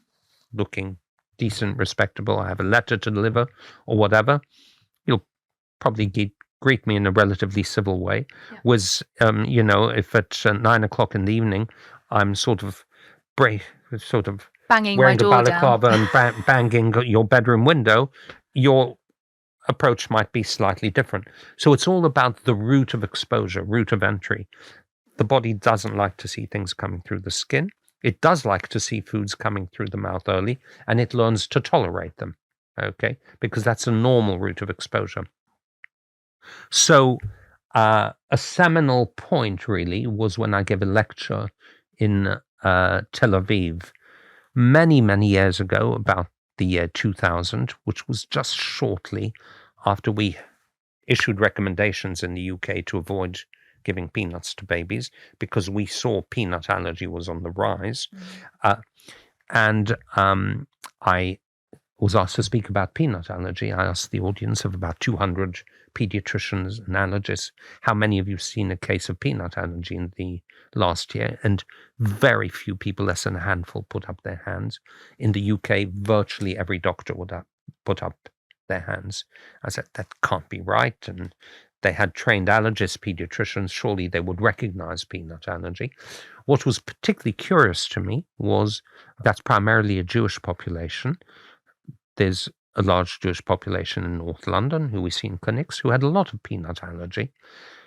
looking decent, respectable, I have a letter to deliver or whatever, you'll probably greet me in a relatively civil way. Yeah. Was, if at 9 o'clock in the evening, I'm sort of banging wearing my door a balaclava down and banging your bedroom window, your approach might be slightly different. So it's all about the route of exposure, route of entry. The body doesn't like to see things coming through the skin. It does like to see foods coming through the mouth early, and it learns to tolerate them, okay? Because that's a normal route of exposure. So a seminal point, really, was when I gave a lecture in Tel Aviv many, many years ago, about the year 2000, which was just shortly after we issued recommendations in the UK to avoid giving peanuts to babies because we saw peanut allergy was on the rise. And I was asked to speak about peanut allergy. I asked the audience of about 200 pediatricians and allergists, how many of you have seen a case of peanut allergy in the last year? And very few people, less than a handful, put up their hands. In the UK, virtually every doctor would put up their hands. I said, that can't be right. And they had trained allergists, pediatricians, surely they would recognize peanut allergy. What was particularly curious to me was that's primarily a Jewish population. There's a large Jewish population in North London who we see in clinics who had a lot of peanut allergy.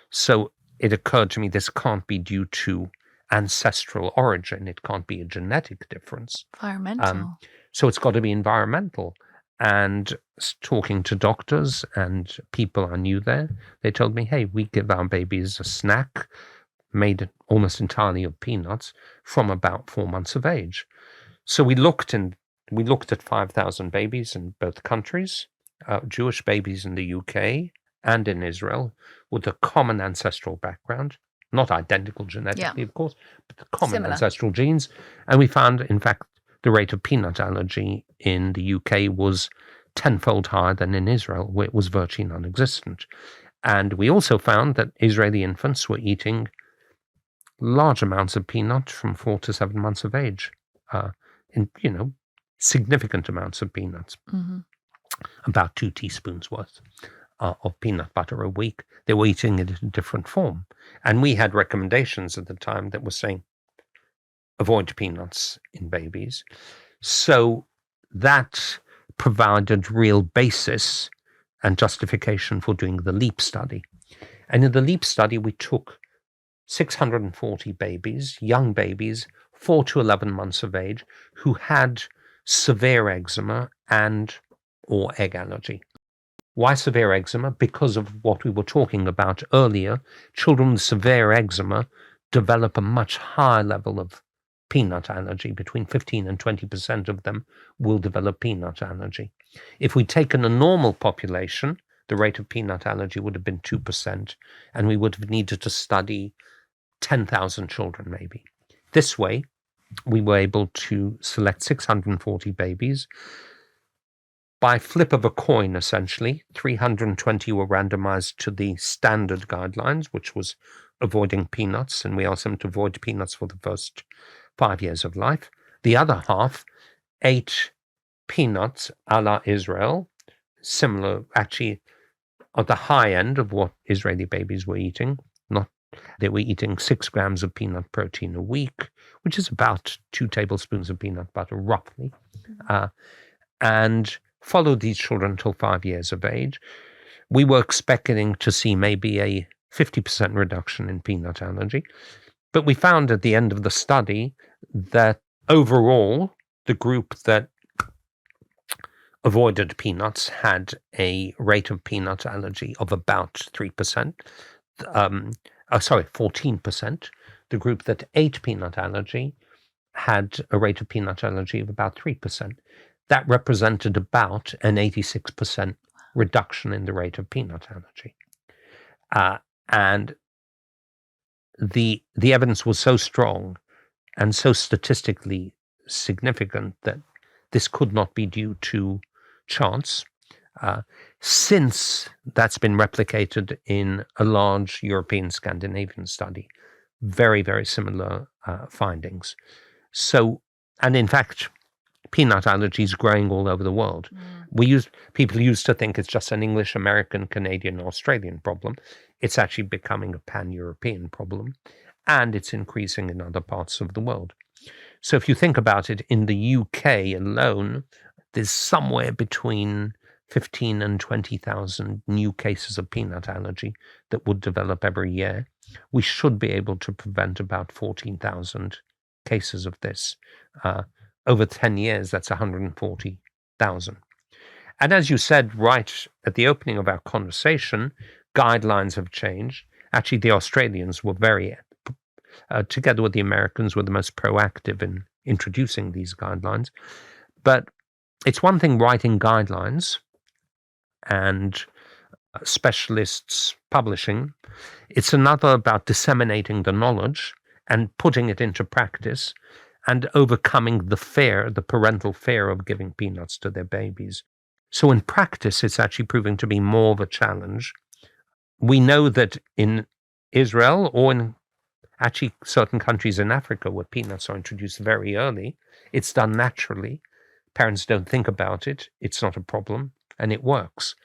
So it occurred to me this can't be due to ancestral origin. It can't be a genetic difference. Environmental. So it's got to be environmental. And talking to doctors and people I knew there, they told me, hey, we give our babies a snack made almost entirely of peanuts from about 4 months of age. So we looked at 5,000 babies in both countries, Jewish babies in the UK and in Israel, with a common ancestral background, not identical genetically, of course, but the common ancestral genes. And we found, in fact, the rate of peanut allergy in the UK was tenfold higher than in Israel, where it was virtually non-existent. And we also found that Israeli infants were eating large amounts of peanut from 4 to 7 months of age, significant amounts of peanuts, about 2 teaspoons worth of peanut butter a week. They were eating it in a different form. And we had recommendations at the time that were saying, avoid peanuts in babies. So that provided real basis and justification for doing the LEAP study. And in the LEAP study, we took 640 babies, young babies, 4 to 11 months of age, who had severe eczema and or egg allergy. Why severe eczema? Because of what we were talking about earlier. Children with severe eczema develop a much higher level of peanut allergy. Between 15 and 20% of them will develop peanut allergy. If we'd taken a normal population, the rate of peanut allergy would have been 2%, and we would have needed to study 10,000 children maybe. This way, we were able to select 640 babies. By flip of a coin, essentially, 320 were randomized to the standard guidelines, which was avoiding peanuts, and we asked them to avoid peanuts for the first 5 years of life. The other half ate peanuts a la Israel, similar, actually, at the high end of what Israeli babies were eating. They were eating 6 grams of peanut protein a week, which is about 2 tablespoons of peanut butter, roughly, and followed these children until 5 years of age. We were expecting to see maybe a 50% reduction in peanut allergy, but we found at the end of the study that overall, the group that avoided peanuts had a rate of peanut allergy of about 3%. 14%. The group that ate peanut allergy had a rate of peanut allergy of about 3%. That represented about an 86% reduction in the rate of peanut allergy. And the evidence was so strong and so statistically significant that this could not be due to chance. Since that's been replicated in a large European Scandinavian study, very, very similar findings. So, and in fact, peanut allergy is growing all over the world. People used to think it's just an English, American, Canadian, Australian problem. It's actually becoming a pan-European problem, and it's increasing in other parts of the world. So if you think about it, in the UK alone, there's somewhere between 15 and 20,000 new cases of peanut allergy that would develop every year. We should be able to prevent about 14,000 cases of this. Over 10 years, that's 140,000. And as you said right at the opening of our conversation, guidelines have changed. Actually, the Australians were very, together with the Americans, were the most proactive in introducing these guidelines. But it's one thing writing guidelines and specialists publishing. It's another about disseminating the knowledge and putting it into practice and overcoming the parental fear of giving peanuts to their babies. So in practice, it's actually proving to be more of a challenge. We know that in Israel, or in actually certain countries in Africa where peanuts are introduced very early, it's done naturally. Parents don't think about it. It's not a problem, and it works.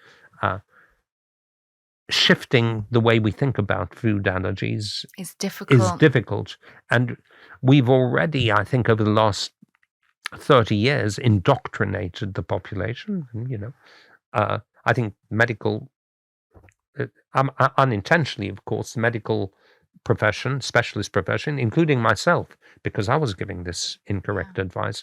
Shifting the way we think about food allergies is difficult. And we've already, I think, over the last 30 years, indoctrinated the population. I think unintentionally, of course, medical profession, specialist profession, including myself, because I was giving this incorrect advice,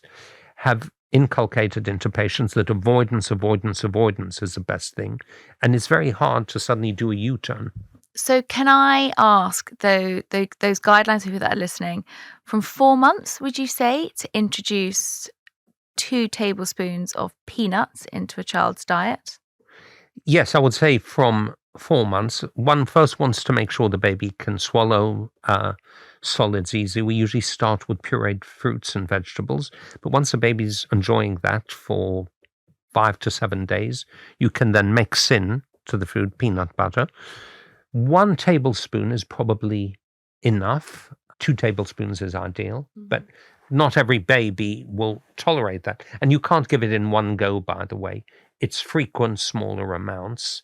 have inculcated into patients that avoidance is the best thing. And it's very hard to suddenly do a U-turn. So can I ask, though, those guidelines for people that are listening, from 4 months, would you say, to introduce 2 tablespoons of peanuts into a child's diet? Yes, I would say from 4 months. One first wants to make sure the baby can swallow solids easy. We usually start with pureed fruits and vegetables, but once the baby's enjoying that for 5 to 7 days, you can then mix in to the food peanut butter. 1 tablespoon is probably enough. 2 tablespoons is ideal, but not every baby will tolerate that. And you can't give it in one go, by the way. It's frequent, smaller amounts,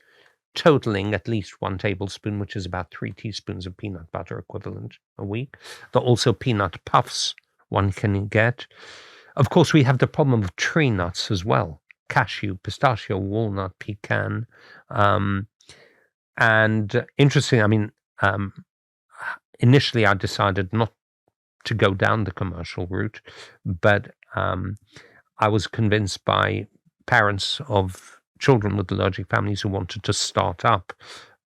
totaling at least 1 tablespoon, which is about 3 teaspoons of peanut butter equivalent a week. There are also peanut puffs one can get. Of course, we have the problem of tree nuts as well: cashew, pistachio, walnut, pecan. And interesting, initially I decided not to go down the commercial route, but I was convinced by parents of children with allergic families who wanted to start up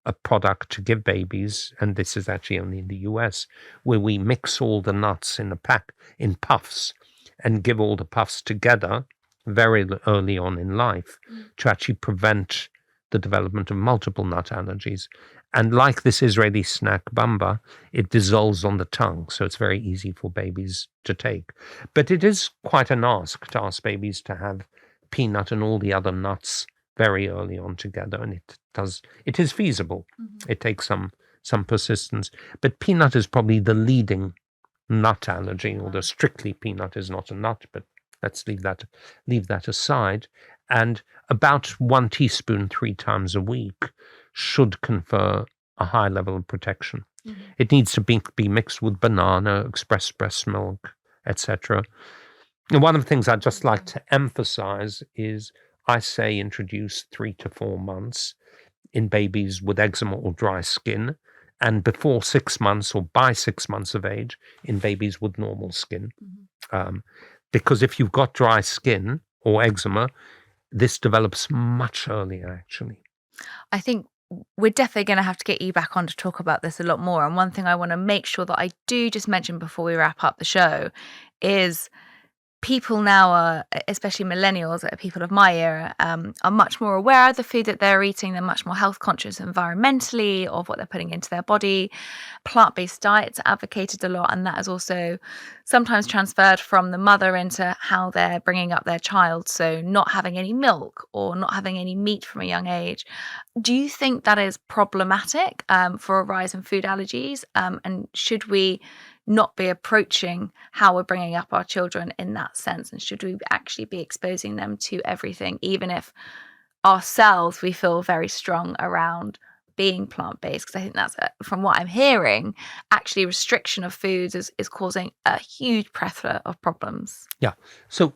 a product to give babies, and this is actually only in the US, where we mix all the nuts in a pack in puffs and give all the puffs together very early on in life to actually prevent the development of multiple nut allergies. And like this Israeli snack bamba, it dissolves on the tongue, so it's very easy for babies to take. But it is quite an ask to ask babies to have peanut and all the other nuts very early on together, and it is feasible. It takes some persistence, but peanut is probably the leading nut allergy, although strictly peanut is not a nut, but let's leave that aside. And about 1 teaspoon 3 times a week should confer a high level of protection. It needs to be mixed with banana, express breast milk, etc. And one of the things I'd just like to emphasize is I say introduce 3 to 4 months in babies with eczema or dry skin, and before 6 months or by 6 months of age in babies with normal skin. Because if you've got dry skin or eczema, this develops much earlier, actually. I think we're definitely going to have to get you back on to talk about this a lot more. And one thing I want to make sure that I do just mention before we wrap up the show is people now are, especially millennials, people of my era, are much more aware of the food that they're eating. They're much more health conscious environmentally of what they're putting into their body. Plant-based diets are advocated a lot, and that is also sometimes transferred from the mother into how they're bringing up their child. So not having any milk or not having any meat from a young age. Do you think that is problematic for a rise in food allergies? And should we not be approaching how we're bringing up our children in that sense? And should we actually be exposing them to everything, even if ourselves we feel very strong around being plant-based? Because I think that's, from what I'm hearing, actually restriction of foods is causing a huge plethora of problems. Yeah. So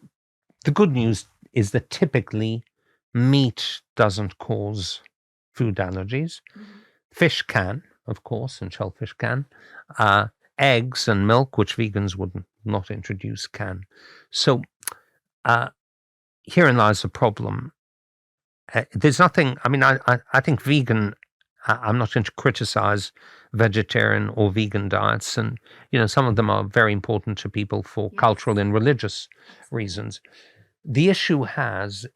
the good news is that typically meat doesn't cause food allergies. Fish can, of course, and shellfish can. Eggs and milk, which vegans would not introduce, can. So herein lies the problem. There's nothing, I mean, I think vegan, I'm not going to criticize vegetarian or vegan diets. And, some of them are very important to people for cultural and religious reasons. The issue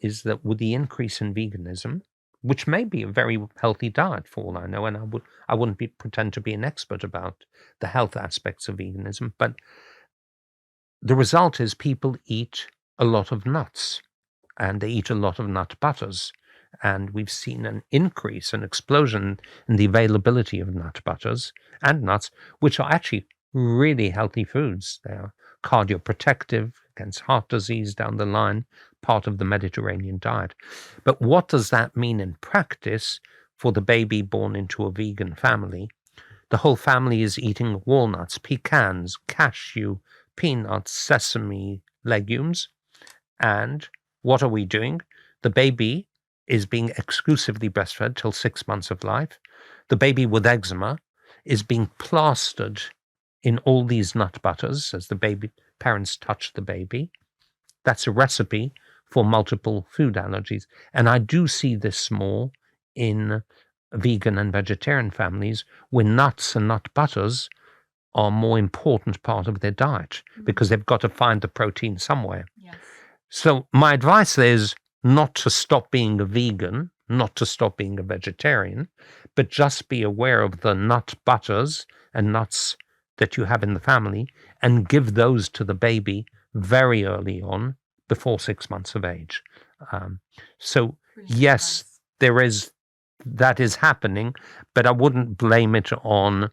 is that with the increase in veganism, which may be a very healthy diet for all I know, and I wouldn't pretend to be an expert about the health aspects of veganism, but the result is people eat a lot of nuts, and they eat a lot of nut butters, and we've seen an increase, an explosion in the availability of nut butters and nuts, which are actually really healthy foods. They are cardioprotective against heart disease down the line, part of the Mediterranean diet. But what does that mean in practice for the baby born into a vegan family? The whole family is eating walnuts, pecans, cashew, peanuts, sesame, legumes. And what are we doing? The baby is being exclusively breastfed till 6 months of life. The baby with eczema is being plastered in all these nut butters as the parents touch the baby. That's a recipe for multiple food allergies. And I do see this more in vegan and vegetarian families where nuts and nut butters are a more important part of their diet because they've got to find the protein somewhere. Yes. So my advice is not to stop being a vegan, not to stop being a vegetarian, but just be aware of the nut butters and nuts that you have in the family and give those to the baby very early on, before 6 months of age. So yes, that is happening, but I wouldn't blame it on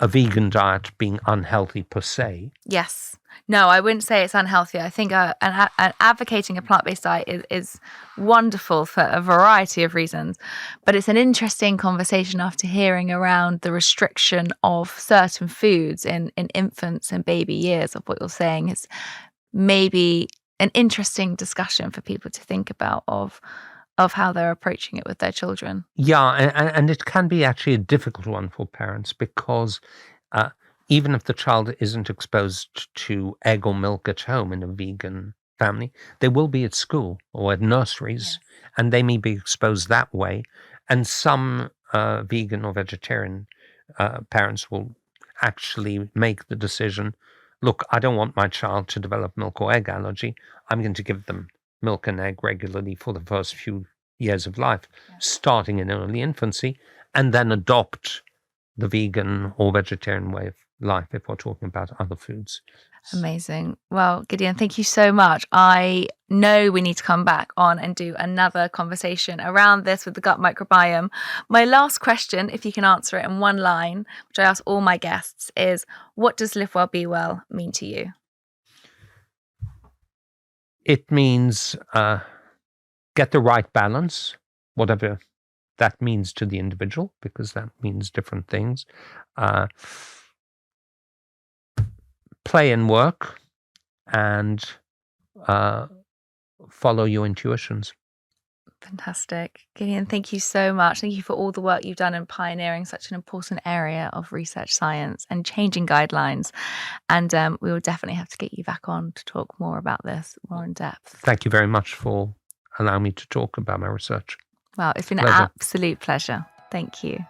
a vegan diet being unhealthy per se. Yes. No, I wouldn't say it's unhealthy. I think advocating a plant-based diet is wonderful for a variety of reasons. But it's an interesting conversation after hearing around the restriction of certain foods in infants and baby years. Of what you're saying is maybe an interesting discussion for people to think about of how they're approaching it with their children. Yeah, and it can be actually a difficult one for parents because even if the child isn't exposed to egg or milk at home in a vegan family, they will be at school or at nurseries, and they may be exposed that way. And some vegan or vegetarian parents will actually make the decision, look, I don't want my child to develop milk or egg allergy. I'm going to give them milk and egg regularly for the first few years of life, starting in early infancy, and then adopt the vegan or vegetarian way of life if we're talking about other foods. Amazing. Well, Gideon, thank you so much. I know we need to come back on and do another conversation around this with the gut microbiome. My last question, if you can answer it in one line, which I ask all my guests, is what does live well, be well mean to you? It means get the right balance, whatever that means to the individual, because that means different things. Play and work, and follow your intuitions. Fantastic. Gideon, thank you so much. Thank you for all the work you've done in pioneering such an important area of research science and changing guidelines. And we will definitely have to get you back on to talk more about this more in depth. Thank you very much for allowing me to talk about my research. Well, it's been an absolute pleasure. Thank you.